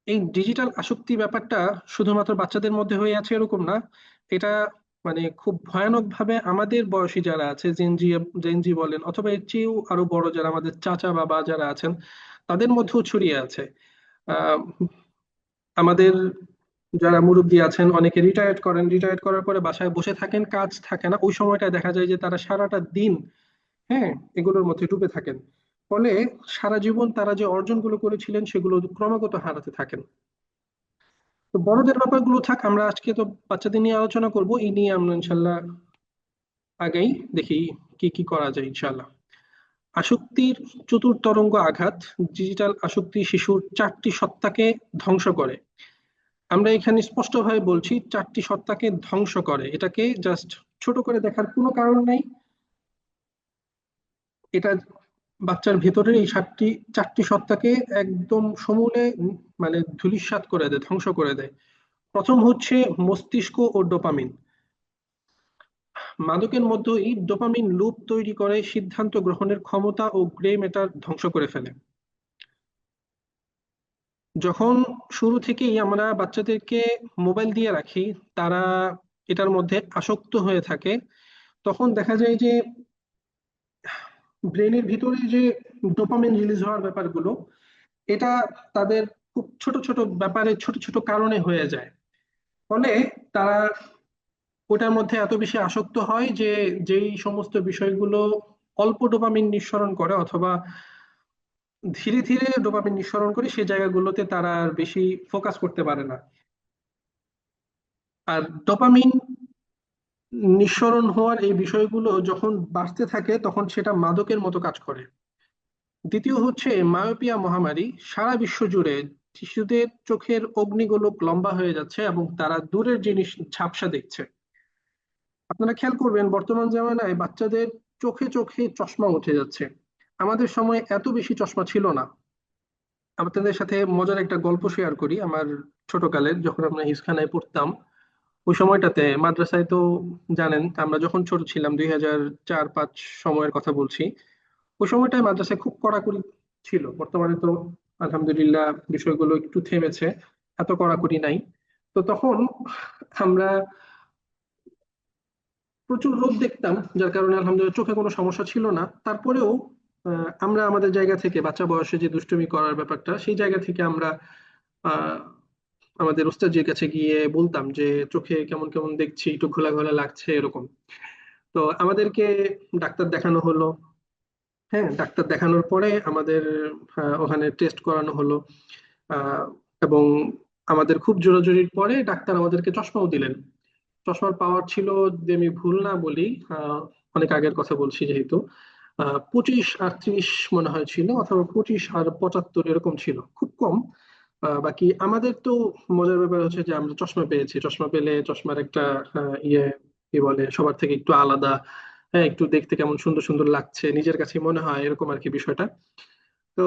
এই ডিজিটাল আসক্তি ব্যাপারটা শুধুমাত্র বাচ্চাদের মধ্যে হয়ে আছে এরকম না। এটা খুব ভয়ানক ভাবে আমাদের বয়সী যারা আছে, জেনজি জেনজি বলেন অথবা এর চেয়েও আরো বড় যারা আমাদের চাচা বাবা যারা আছেন, তাদের মধ্যেও ছড়িয়ে আছে। আহ, আমাদের যারা মুরব্বী আছেন অনেকে রিটায়ার্ড করেন, রিটায়ার্ড করার পরে বাসায় বসে থাকেন, কাজ থাকে না, ওই সময়টায় দেখা যায় যে তারা সারাটা দিন, হ্যাঁ, এগুলোর মধ্যে ডুবে থাকেন। ফলে সারা জীবন তারা যে অর্জনগুলো করেছিলেন সেগুলো ক্রমাগত হারাতে থাকেন। তো বড়দের ব্যাপারগুলো থাক, আমরা আজকে তো বাচ্চাদের নিয়ে আলোচনা করব, এই নিয়ে আমরা ইনশাল্লাহ আগেই দেখি কি কি করা যায় ইনশাল্লাহ। আসক্তির চতুর্তরঙ্গ আঘাত। ডিজিটাল আসক্তি শিশুর 4টি সত্তাকে ধ্বংস করে। আমরা এখানে স্পষ্টভাবে বলছি 4টি সত্তাকে ধ্বংস করে, এটাকে জাস্ট ছোট করে দেখার কোনো কারণ নাই। এটা বাচ্চার ভেতরের এই 4টি সত্তাকে একদম সমূলে ধূলিসাৎ করে দেয়, ধ্বংস করে দেয়। প্রথম হচ্ছে মস্তিষ্ক ও ডোপামিন। মাদকের মধ্যেই ডোপামিন লুপ তৈরি করে সিদ্ধান্ত গ্রহণের ক্ষমতা ও গ্রে ম্যাটার ধ্বংস করে ফেলে। যখন শুরু থেকেই আমরা বাচ্চাদেরকে মোবাইল দিয়ে রাখি, তারা এটার মধ্যে আসক্ত হয়ে থাকে, তখন দেখা যায় যে ব্রেনের ভিতরে যে ডোপামিন রিলিজ হওয়ার ব্যাপারগুলো, এটা তাদের খুব ছোট ছোট ব্যাপারে, ছোট ছোট কারণে হয়ে যায়। ফলে তারা ওটার মধ্যে এত বেশি আসক্ত হয় যে যেই সমস্ত বিষয়গুলো অল্প ডোপামিন নিঃসরণ করে অথবা ধীরে ধীরে ডোপামিন নিঃসরণ করে, সেই জায়গাগুলোতে তারা আর বেশি ফোকাস করতে পারে না। আর ডোপামিন নিঃসরণ হওয়ার এই বিষয়গুলো যখন বাড়তে থাকে তখন সেটা মাদকের মতো কাজ করে। দ্বিতীয় হচ্ছে মায়োপিয়া মহামারী। সারা বিশ্ব জুড়ে শিশুদের চোখের অগ্নিগোলক লম্বা হয়ে যাচ্ছে এবং তারা দূরের জিনিস ঝাপসা দেখছে। আপনারা খেয়াল করবেন বর্তমান জামানায় বাচ্চাদের চোখে চোখে চশমা উঠে যাচ্ছে। আমাদের সময় এত বেশি চশমা ছিল না। আপনাদের সাথে মজার একটা গল্প শেয়ার করি। আমার ছোটকালের যখন আমরা হিসখানায় পড়তাম, ওই সময়টাতে মাদ্রাসায় তো জানেন, আমরা যখন ছোট ছিলাম 2004-5 সময়ের কথা বলছি, ওই সময়টায় মাদ্রাসায় খুব কড়াকড়ি ছিল। বর্তমানে তো আলহামদুলিল্লাহ বিষয়গুলো একটু থেমেছে, এত কড়াকড়ি নাই। তো তখন আমরা প্রচুর রোদ দেখতাম, যার কারণে আলহামদুলিল্লাহ চোখে কোনো সমস্যা ছিল না। তারপরেও আমরা আমাদের জায়গা থেকে, বাচ্চা বয়সে যে দুষ্টুমি করার ব্যাপারটা, সেই জায়গা থেকে আমরা আহ, আমাদের ওস্তাদের কাছে গিয়ে বলতাম যে চোখে কেমন কেমন দেখছি, একটু ঘোলা ঘোলা লাগছে এরকম। তো আমাদেরকে ডাক্তার দেখানো হলো। হ্যাঁ, ডাক্তার দেখানোর পরে আমাদের ওখানে টেস্ট করানো হলো। আহ, এবং আমাদের খুব জোরাজুরির পরে ডাক্তার আমাদেরকে চশমাও দিলেন। চশমার পাওয়ার ছিল, যদি আমি ভুল না বলি, অনেক আগের কথা বলছি যেহেতু, 25 আর 30 মনে হয় ছিল, অথবা 25 আর 75 এরকম ছিল, খুব কম। বাকি আমাদের তো মজার ব্যাপার হচ্ছে যে আমরা চশমা পেয়েছি, চশমা পেলে চশমার একটা ইয়ে, কি বলে, সবার থেকে একটু আলাদা। হ্যাঁ, একটু দেখতে কেমন সুন্দর সুন্দর লাগছে নিজের কাছে মনে হয়, এরকম আর কি বিষয়টা। তো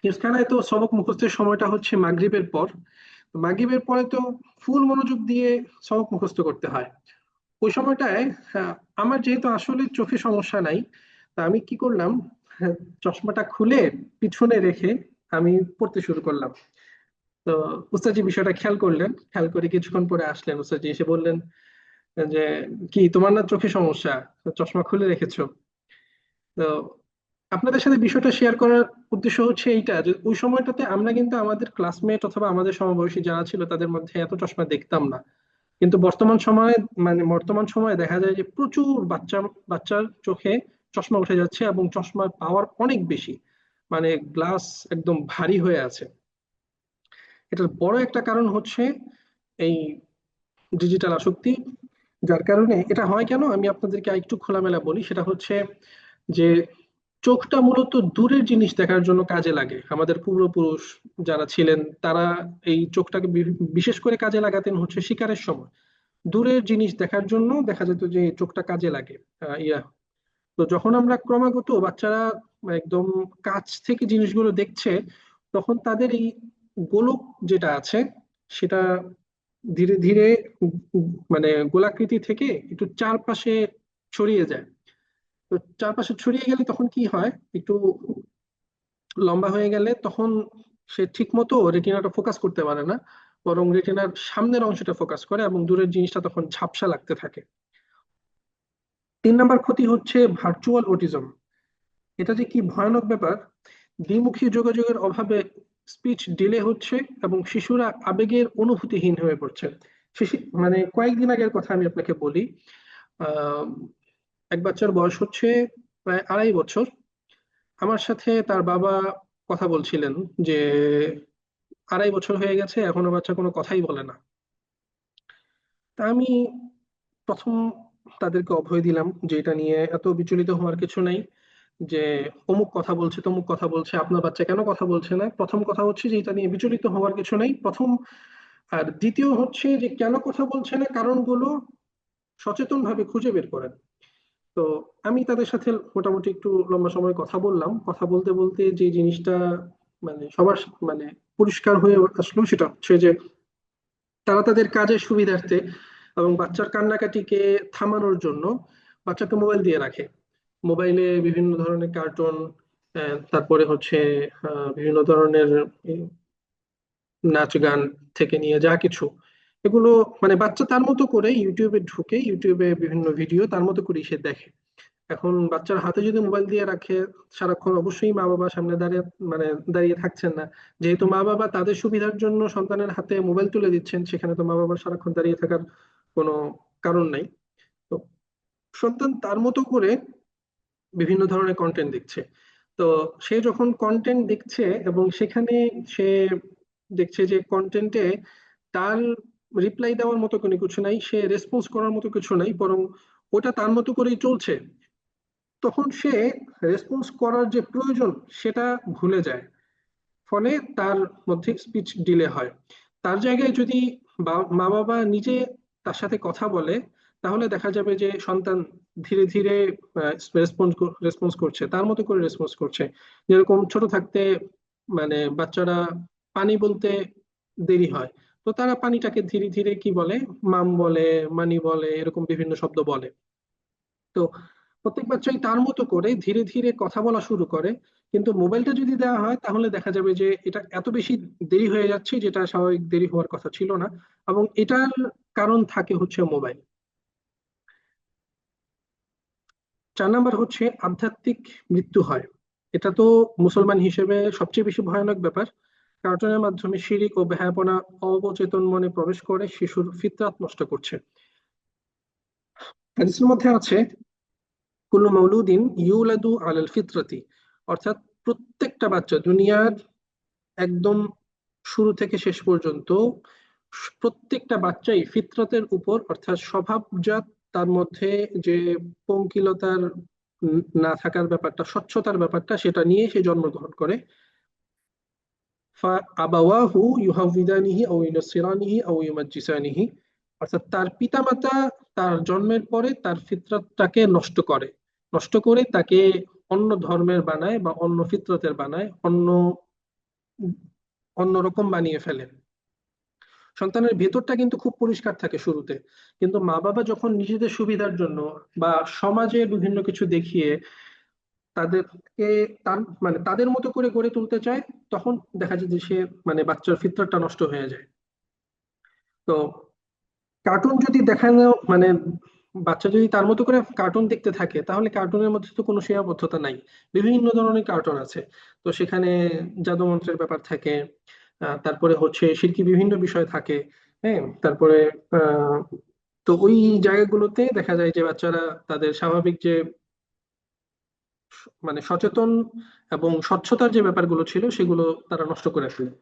এখানে তো সবক মুখস্থের সময়টা হচ্ছে মাগরিবের পর। মাগরিবের পরে তো ফুল মনোযোগ দিয়ে সবক মুখস্থ করতে হয়। ওই সময়টায় আহ, আমার যেহেতু আসলে চোখে সমস্যা নাই, তা আমি কি করলাম, হ্যাঁ, চশমাটা খুলে পিছনে রেখে আমি পড়তে শুরু করলাম। তো উস্তাদজি বিষয়টা খেয়াল করলেন, খেয়াল করে কিছুক্ষণ পরে আসলেন। উস্তাদজি এসে বললেন যে, কি তোমার না চোখে সমস্যা, চশমা খুলে রেখেছো? তো আপনাদের সাথে বিষয়টা শেয়ার করার উদ্দেশ্য হচ্ছে এইটা, যে ওই সময়টাতে আমরা কিন্তু আমাদের ক্লাসমেট অথবা আমাদের সমবয়সী যারা ছিল তাদের মধ্যে এত চশমা দেখতাম না। কিন্তু বর্তমান সময়ে দেখা যায় যে প্রচুর বাচ্চার চোখে চশমা উঠে যাচ্ছে এবং চশমার পাওয়ার অনেক বেশি, গ্লাস একদম ভারী হয়ে আছে। এটার বড় একটা কারণ হচ্ছে এই ডিজিটাল আসক্তি। যার কারণে এটা হয় কেন, আমি আপনাদেরকে আরেকটু খোলামেলা বলি। সেটা হচ্ছে যে চোখটা মূলত দূরের জিনিস দেখার জন্য কাজে লাগে। আমাদের পূর্বপুরুষ যারা ছিলেন তারা এই চোখটাকে বিশেষ করে কাজে লাগাতেন হচ্ছে শিকারের সময়। দূরের জিনিস দেখার জন্য দেখা যেত যে চোখটা কাজে লাগে। তো যখন আমরা ক্রমাগত বাচ্চারা একদম কাছ থেকে জিনিসগুলো দেখছে, তখন তাদের এই গোলক যেটা আছে সেটা ধীরে ধীরে গোলাকৃতি থেকে একটু চারপাশে ছড়িয়ে যায়। তো চারপাশে ছড়িয়ে গেলে তখন কি হয়, একটু লম্বা হয়ে গেলে তখন সে ঠিক মতো রেটিনাটা ফোকাস করতে পারে না, বরং রেটিনার সামনের অংশটা ফোকাস করে এবং দূরের জিনিসটা তখন ঝাপসা লাগতে থাকে। 3 নাম্বার ক্ষতি হচ্ছে ভার্চুয়াল অটিজম। এটা যে কি ভয়ানক ব্যাপার! দ্বিমুখী যোগাযোগের অভাবে স্পিচ ডিলে হচ্ছে এবং শিশুরা আবেগের অনুভূতিহীন হয়ে পড়ছে। শিশু মানে কয়েকদিন আগের কথা আমি আপনাকে বলি। আহ এক বাচ্চার বয়স হচ্ছে প্রায় 2.5 বছর। আমার সাথে তার বাবা কথা বলছিলেন যে 2.5 বছর হয়ে গেছে, এখনো বাচ্চা কোনো কথাই বলে না। তা আমি প্রথম তাদেরকে অভয় দিলাম যে এটা নিয়ে এত বিচলিত হওয়ার কিছু নাই, যে অমুক কথা বলছে তমুক কথা বলছে, আপনার বাচ্চা কেন কথা বলছে না। প্রথম কথা হচ্ছে যে এটা নিয়ে বিচলিত হওয়ার কিছু নেই, প্রথম। আর দ্বিতীয় হচ্ছে যে কেন কথা বলছে না কারণগুলো সচেতন ভাবে খুঁজে বের করেন। তো আমি তাদের সাথে মোটামুটি একটু লম্বা সময় কথা বললাম। কথা বলতে বলতে যে জিনিসটা সবার মানে পরিষ্কার হয়ে আসলো, সেটা হচ্ছে যে তারা তাদের কাজের সুবিধার্থে এবং বাচ্চার কান্নাকাটিকে থামানোর জন্য বাচ্চাকে মোবাইল দিয়ে রাখে। মোবাইলে বিভিন্ন ধরনের কার্টুন, তারপরে হচ্ছে বিভিন্ন ধরনের নাচ গান থেকে নিয়ে যা কিছু, এগুলো বাচ্চা তার মতো করে ইউটিউবে ঢুকে ইউটিউবে বিভিন্ন ভিডিও তার মতো করে সে দেখে। এখন বাচ্চার হাতে যদি মোবাইল দিয়ে রাখে সারাক্ষণ, অবশ্যই মা বাবা সামনে দাঁড়িয়ে মানে দাঁড়িয়ে থাকছেন না। যেহেতু মা বাবা তাদের সুবিধার জন্য সন্তানের হাতে মোবাইল তুলে দিচ্ছেন, সেখানে তো মা বাবার সারাক্ষণ দাঁড়িয়ে থাকার কোনো কারণ নাই। তো সন্তান তার মতো করে বিভিন্ন ধরনের কন্টেন্ট দেখছে। তো সে যখন কন্টেন্ট দেখছে এবং সেখানে সে দেখছে যে কন্টেন্টে তার রিপ্লাই দেওয়ার মতো কোনো কিছু নাই, সে রেসপন্স করার মতো কিছু নাই, বরং ওটা তার মতো করেই চলছে, তখন সে রেসপন্স করার যে প্রয়োজন সেটা ভুলে যায়। ফলে তার মধ্যে স্পিচ ডিলে হয়। তার জায়গায় যদি মা বাবা নিজে তার সাথে কথা বলে, তাহলে দেখা যাবে যে সন্তান ধীরে ধীরে রেসপন্স করছে, তার মতো করে রেসপন্স করছে। যেরকম ছোট থাকতে বাচ্চারা পানি বলতে দেরি হয়, তো তারা পানিটাকে ধীরে ধীরে কি বলে, মাম বলে, মানি বলে, এরকম বিভিন্ন শব্দ বলে। তো প্রত্যেক বাচ্চাই তার মতো করে ধীরে ধীরে কথা বলা শুরু করে। কিন্তু মোবাইলটা যদি দেওয়া হয় তাহলে দেখা যাবে যে এটা এত বেশি দেরি হয়ে যাচ্ছে, যেটা স্বাভাবিক দেরি হওয়ার কথা ছিল না। এবং এটার কারণ থাকে হচ্ছে মোবাইল। 4 নাম্বার হচ্ছে আধ্যাত্মিক মৃত্যু হয়। এটা তো মুসলমান হিসেবে সবচেয়ে বেশি ভয়ানক ব্যাপার। কার্টুনের মাধ্যমে শিরিক ও বেহায়াপনা অবচেতন মনে প্রবেশ করে শিশুর ফিতরাত নষ্ট করছে। হাদিসের মধ্যে আছে, কুল্লু মাউলুদিন ইউলাদু আলাল ফিতরাতি, অর্থাৎ প্রত্যেকটা বাচ্চা দুনিয়ার একদম শুরু থেকে শেষ পর্যন্ত প্রত্যেকটা বাচ্চাই ফিতরতের উপর, অর্থাৎ স্বভাবজাত তার মধ্যে যে পঙ্কিলতার না থাকার ব্যাপারটা, স্বচ্ছতার ব্যাপারটা, সেটা নিয়ে সে জন্মগ্রহণ করে। আবাওয়াহু ইউহাউবিদানিহি আও ইউনাসসিরানিহি আও ইউমাজ্জিসানিহি, অর্থাৎ তার পিতামাতা তার জন্মের পরে তার ফিতরতটাকে নষ্ট করে তাকে অন্য ধর্মের বানায় বা অন্য ফিতরতের বানায়, অন্যরকম বানিয়ে ফেলে। সন্তানের ভেতরটা কিন্তু খুব পরিষ্কার থাকে শুরুতে, কিন্তু মা বাবা যখন নিজেদের সুবিধার জন্য বা সমাজে বিভিন্ন কিছু দেখিয়ে তাদেরকে তার তাদের মতো করে গড়ে তুলতে চায়, তখন দেখা যায় যে সে বাচ্চার ফিতরতটা নষ্ট হয়ে যায়। তো কার্টুন যদি দেখানো বাচ্চা যদি তার মতো করে কার্টুন দেখতে থাকে, তাহলে কার্টুনের মধ্যে তো কোনো সীমাবদ্ধতা নাই। বিভিন্ন ধরনের কার্টুন আছে। তো সেখানে জাদু মন্ত্রের ব্যাপার থাকে, তারপরে হচ্ছে শিরকি বিভিন্ন বিষয় থাকে। হ্যাঁ, তারপরে আহ তো ওই জায়গাগুলোতে দেখা যায় যে বাচ্চারা তাদের স্বাভাবিক যে সচেতন এবং স্বচ্ছতার যে ব্যাপারগুলো ছিল সেগুলো তারা নষ্ট করে ফেলে।